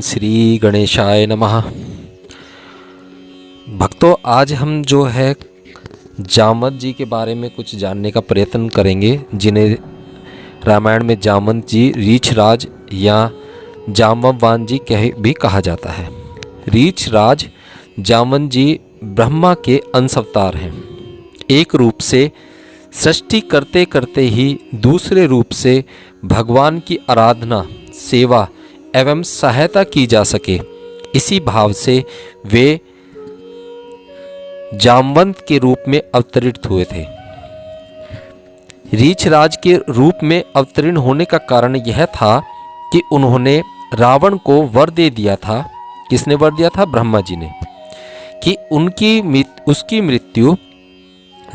श्री गणेशाय नमः। भक्तों, आज हम जो है जामवंत जी के बारे में कुछ जानने का प्रयत्न करेंगे, जिन्हें रामायण में जामवंत जी रीछराज या जाम्बवान जी भी कहा जाता है। रीछराज जामवंत जी ब्रह्मा के अंश अवतार हैं। एक रूप से सृष्टि करते करते ही दूसरे रूप से भगवान की आराधना, सेवा एवं सहायता की जा सके, इसी भाव से वे जामवंत के रूप में अवतरित हुए थे। रीछराज के रूप में अवतरण होने का कारण यह था कि उन्होंने रावण को वर दे दिया था। किसने वर दिया था? ब्रह्मा जी ने, कि उसकी मृत्यु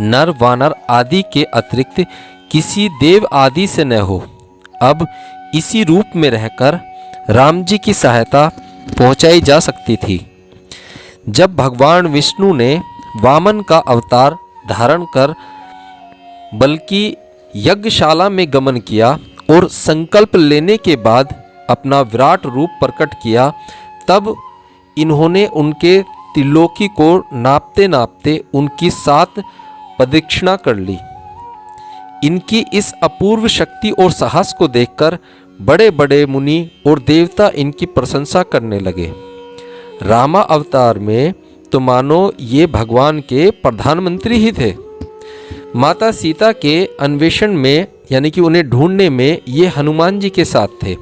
नर वानर आदि के अतिरिक्त किसी देव आदि से न हो। अब इसी रूप में रहकर राम जी की सहायता पहुंचाई जा सकती थी। जब भगवान विष्णु ने वामन का अवतार धारण कर बल्कि यज्ञशाला में गमन किया और संकल्प लेने के बाद अपना विराट रूप प्रकट किया, तब इन्होंने उनके त्रिलोकी को नापते नापते उनकी 7 प्रदक्षिणा कर ली। इनकी इस अपूर्व शक्ति और साहस को देखकर बड़े बड़े मुनि और देवता इनकी प्रशंसा करने लगे। रामा अवतार में तो मानो ये भगवान के प्रधानमंत्री ही थे। माता सीता के अन्वेषण में, यानी कि उन्हें ढूंढने में, ये हनुमान जी के साथ थे।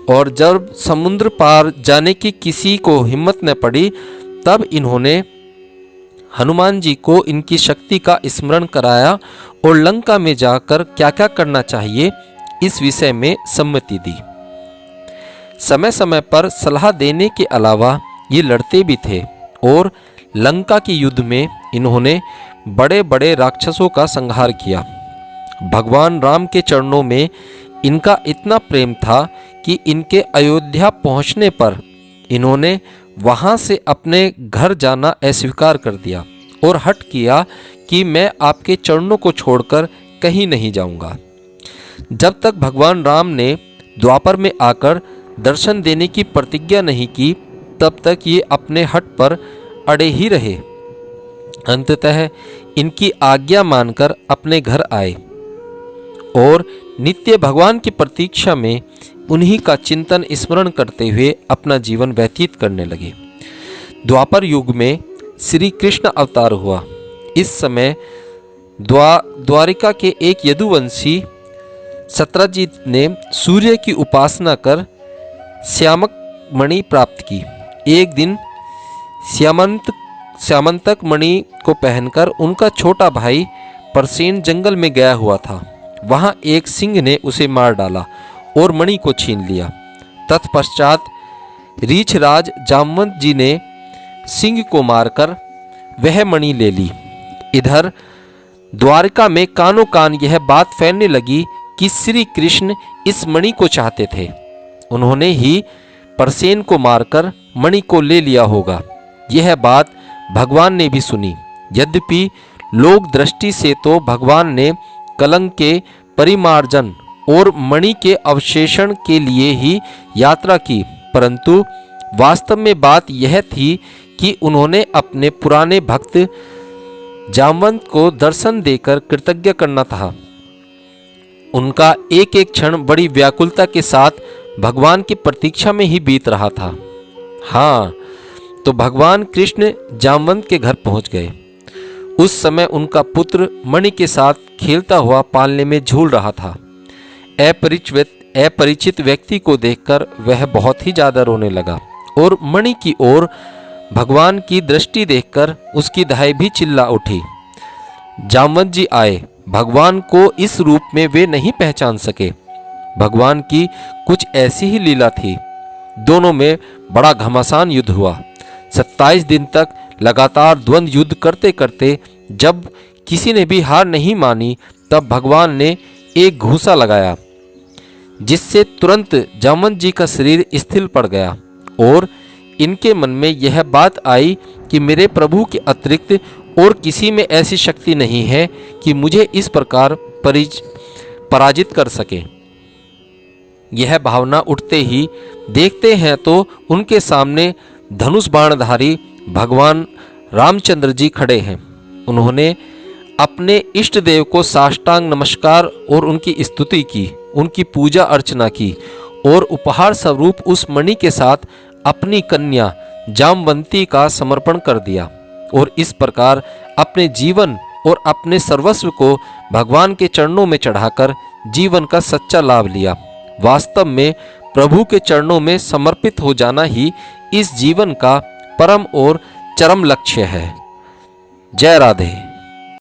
और जब समुद्र पार जाने की किसी को हिम्मत न पड़ी, तब इन्होंने हनुमान जी को इनकी शक्ति का स्मरण कराया और लंका में जाकर क्या क्या करना चाहिए इस विषय में सम्मति दी। समय समय पर सलाह देने के अलावा ये लड़ते भी थे और लंका के युद्ध में इन्होंने बड़े बड़े राक्षसों का संहार किया। भगवान राम के चरणों में इनका इतना प्रेम था कि इनके अयोध्या पहुंचने पर इन्होंने वहां से अपने घर जाना अस्वीकार कर दिया और हठ किया कि मैं आपके चरणों को छोड़कर कहीं नहीं जाऊंगा। जब तक भगवान राम ने द्वापर में आकर दर्शन देने की प्रतिज्ञा नहीं की, तब तक ये अपने हठ पर अड़े ही रहे। अंततः इनकी आज्ञा मानकर अपने घर आए और नित्य भगवान की प्रतीक्षा में उन्हीं का चिंतन स्मरण करते हुए अपना जीवन व्यतीत करने लगे। द्वापर युग में श्री कृष्ण अवतार हुआ। इस समय द्वारिका के एक यदुवंशी सत्यजित ने सूर्य की उपासना कर श्यामक मणि प्राप्त की। एक दिन श्यामंतक मणि को पहनकर उनका छोटा भाई परसेन जंगल में गया हुआ था। वहां एक सिंह ने उसे मार डाला और मणि को छीन लिया। तत्पश्चात रीछराज जामवंत जी ने सिंह को मारकर वह मणि ले ली। इधर द्वारका में कानों कान यह बात फैलने लगी कि श्री कृष्ण इस मणि को चाहते थे। उन्होंने ही परसेन को मारकर मणि को ले लिया होगा। यह बात भगवान ने भी सुनी। यद्यपि लोक दृष्टि से तो भगवान ने कलंक के परिमार्जन और मणि के अवशेषण के लिए ही यात्रा की, परंतु वास्तव में बात यह थी कि उन्होंने अपने पुराने भक्त जामवंत को दर्शन देकर कृतज्ञ करना था। उनका एक एक क्षण बड़ी व्याकुलता के साथ भगवान की प्रतीक्षा में ही बीत रहा था। हाँ, तो भगवान कृष्ण जामवंत के घर पहुंच गए। उस समय उनका पुत्र मणि के साथ खेलता हुआ पालने में झूल रहा था। अपरिचित व्यक्ति को देखकर वह बहुत ही ज्यादा रोने लगा और मणि की ओर भगवान की दृष्टि देखकर उसकी दाई भी चिल्ला उठी। जामवंत जी आए। भगवान को इस रूप में वे नहीं पहचान सके। भगवान की कुछ ऐसी ही लीला थी। दोनों में बड़ा घमासान युद्ध हुआ। 27 दिन तक लगातार द्वंद्व युद्ध करते करते जब किसी ने भी हार नहीं मानी, तब भगवान ने एक घूंसा लगाया, जिससे तुरंत जामवंत जी का शरीर स्थिर पड़ गया और इनके मन में यह बात आई कि मेरे प्रभु के अतिरिक्त और किसी में ऐसी शक्ति नहीं है कि मुझे इस प्रकार पराजित कर सके। यह भावना उठते ही देखते हैं तो उनके सामने धनुष बाणधारी भगवान रामचंद्र जी खड़े हैं। उन्होंने अपने इष्ट देव को साष्टांग नमस्कार और उनकी स्तुति की, उनकी पूजा अर्चना की और उपहार स्वरूप उस मणि के साथ अपनी कन्या जामवंती का समर्पण कर दिया और इस प्रकार अपने जीवन और अपने सर्वस्व को भगवान के चरणों में चढ़ाकर जीवन का सच्चा लाभ लिया। वास्तव में प्रभु के चरणों में समर्पित हो जाना ही इस जीवन का परम और चरम लक्ष्य है। जय राधे।